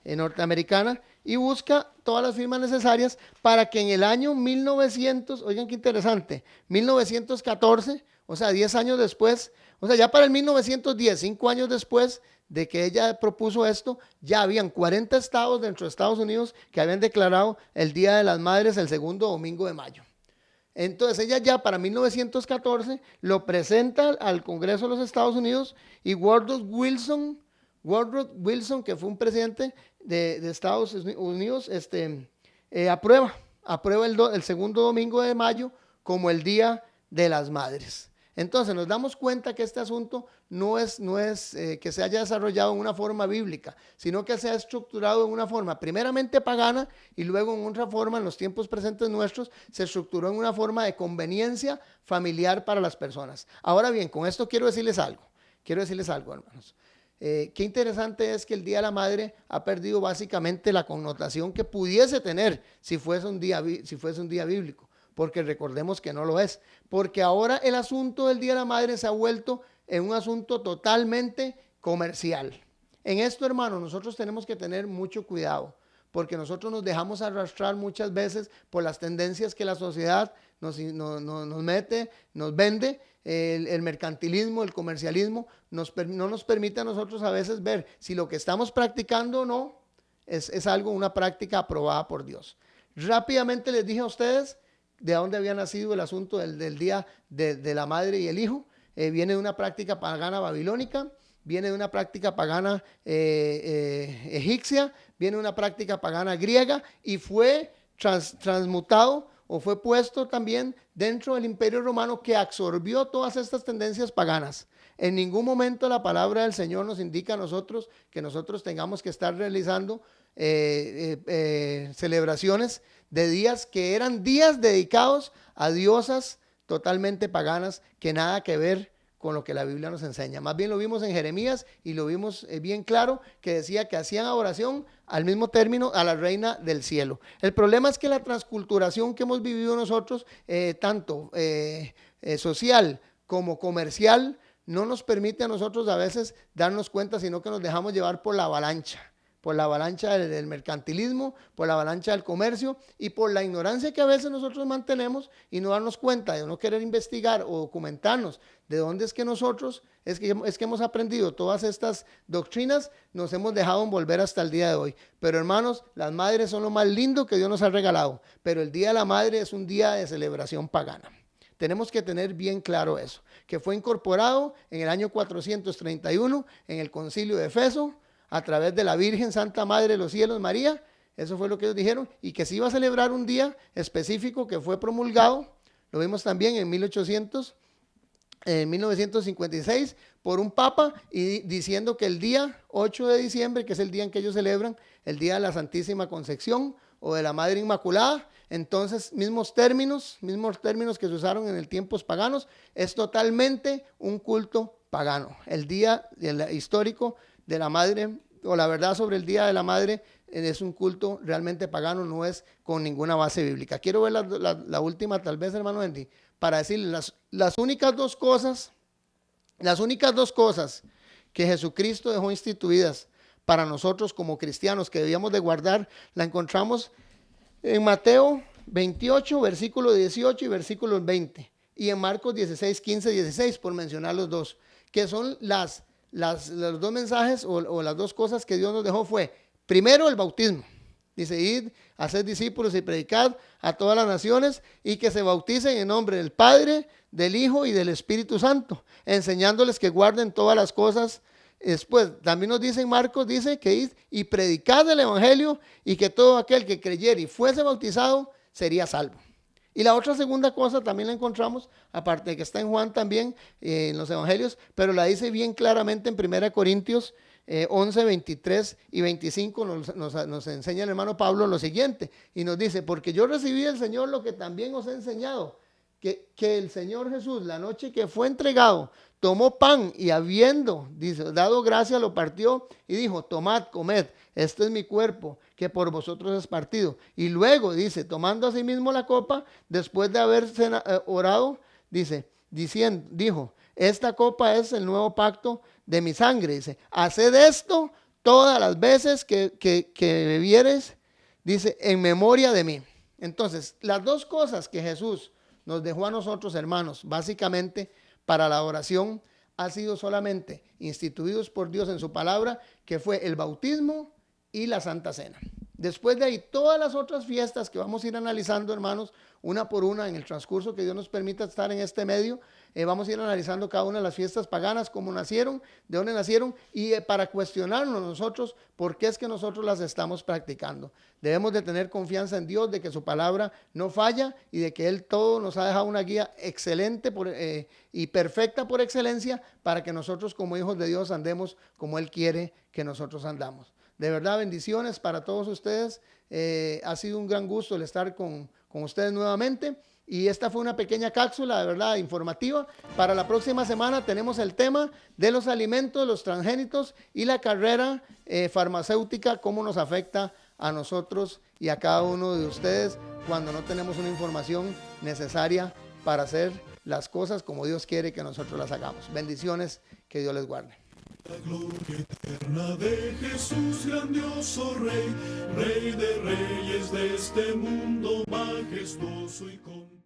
norteamericana, y busca todas las firmas necesarias para que en el año 1900, oigan qué interesante, 1914, o sea, 10 años después, o sea, ya para el 1910, 5 años después de que ella propuso esto, ya habían 40 estados dentro de Estados Unidos que habían declarado el Día de las Madres el segundo domingo de mayo. Entonces ella ya para 1914 lo presenta al Congreso de los Estados Unidos, y Woodrow Wilson, que fue un presidente de Estados Unidos, aprueba el segundo domingo de mayo como el Día de las Madres. Entonces nos damos cuenta que este asunto no es que se haya desarrollado en una forma bíblica, sino que se ha estructurado en una forma primeramente pagana y luego en otra forma, en los tiempos presentes nuestros, se estructuró en una forma de conveniencia familiar para las personas. Ahora bien, con esto quiero decirles algo, hermanos. Qué interesante es que el Día de la Madre ha perdido básicamente la connotación que pudiese tener si fuese un día bíblico, porque recordemos que no lo es, porque ahora el asunto del Día de la Madre se ha vuelto en un asunto totalmente comercial. En esto, hermanos, nosotros tenemos que tener mucho cuidado, porque nosotros nos dejamos arrastrar muchas veces por las tendencias que la sociedad nos mete, nos vende. El mercantilismo, el comercialismo no nos permite a nosotros a veces ver si lo que estamos practicando o no es algo, una práctica aprobada por Dios. Rápidamente les dije a ustedes de dónde había nacido el asunto del día de la madre y el hijo. Viene de una práctica pagana babilónica, viene de una práctica pagana egipcia, viene de una práctica pagana griega y fue transmutado o fue puesto también dentro del Imperio Romano, que absorbió todas estas tendencias paganas. En ningún momento la palabra del Señor nos indica a nosotros que nosotros tengamos que estar realizando celebraciones de días que eran días dedicados a diosas totalmente paganas, que nada que ver con lo que la Biblia nos enseña. Más bien lo vimos en Jeremías y lo vimos bien claro, que decía que hacían adoración al mismo término a la reina del cielo. El problema es que la transculturación que hemos vivido nosotros, tanto social como comercial, no nos permite a nosotros a veces darnos cuenta, sino que nos dejamos llevar por la avalancha del mercantilismo, por la avalancha del comercio y por la ignorancia que a veces nosotros mantenemos y no darnos cuenta de no querer investigar o documentarnos de dónde es que nosotros es que hemos aprendido todas estas doctrinas, nos hemos dejado envolver hasta el día de hoy. Pero hermanos, las madres son lo más lindo que Dios nos ha regalado, pero el Día de la Madre es un día de celebración pagana. Tenemos que tener bien claro eso, que fue incorporado en el año 431 en el Concilio de Efeso, a través de la Virgen Santa Madre de los Cielos, María. Eso fue lo que ellos dijeron, y que se iba a celebrar un día específico que fue promulgado, lo vimos también en 1956 por un papa, y diciendo que el día 8 de diciembre, que es el día en que ellos celebran el Día de la Santísima Concepción o de la Madre Inmaculada, entonces mismos términos que se usaron en el tiempos paganos, es totalmente un culto pagano. El día histórico de la Madre, o la verdad sobre el Día de la Madre, es un culto realmente pagano, no es con ninguna base bíblica. Quiero ver la última, tal vez, hermano Andy, para decirle las únicas dos cosas que Jesucristo dejó instituidas para nosotros como cristianos, que debíamos de guardar, la encontramos en Mateo 28, versículo 18 y versículo 20, y en Marcos 16, 15, 16, por mencionar los dos, que son los dos mensajes o las dos cosas que Dios nos dejó. Fue primero el bautismo, dice: id, haced discípulos y predicad a todas las naciones, y que se bauticen en nombre del Padre, del Hijo y del Espíritu Santo, enseñándoles que guarden todas las cosas. Después también nos dice en Marcos, dice que id y predicad el evangelio, y que todo aquel que creyere y fuese bautizado sería salvo. Y la otra segunda cosa también la encontramos, aparte de que está en Juan también, en los evangelios, pero la dice bien claramente en 1 Corintios 11, 23 y 25, nos enseña el hermano Pablo lo siguiente, y nos dice: porque yo recibí del Señor lo que también os he enseñado, que el Señor Jesús, la noche que fue entregado, tomó pan, y habiendo dado gracia, lo partió y dijo: tomad, comed, este es mi cuerpo, que por vosotros es partido. Y luego dice, tomando a sí mismo la copa, después de haber orado, dijo: esta copa es el nuevo pacto de mi sangre. Dice: haced esto todas las veces que bebieres, dice, en memoria de mí. Entonces, las dos cosas que Jesús nos dejó a nosotros, hermanos, básicamente para la oración, ha sido solamente instituidos por Dios en su palabra, que fue el bautismo y la Santa Cena. Después de ahí, todas las otras fiestas que vamos a ir analizando, hermanos, una por una en el transcurso que Dios nos permita estar en este medio, vamos a ir analizando cada una de las fiestas paganas, cómo nacieron, de dónde nacieron, y para cuestionarnos nosotros por qué es que nosotros las estamos practicando. Debemos de tener confianza en Dios, de que su palabra no falla, y de que Él todo nos ha dejado una guía excelente y perfecta por excelencia, para que nosotros como hijos de Dios andemos como Él quiere que nosotros andamos. De verdad, bendiciones para todos ustedes. Ha sido un gran gusto el estar con ustedes nuevamente. Y esta fue una pequeña cápsula, de verdad, informativa. Para la próxima semana tenemos el tema de los alimentos, los transgénitos y la carrera farmacéutica, cómo nos afecta a nosotros y a cada uno de ustedes cuando no tenemos una información necesaria para hacer las cosas como Dios quiere que nosotros las hagamos. Bendiciones, que Dios les guarde. Gloria eterna de Jesús, grandioso Rey, Rey de reyes de este mundo majestuoso y con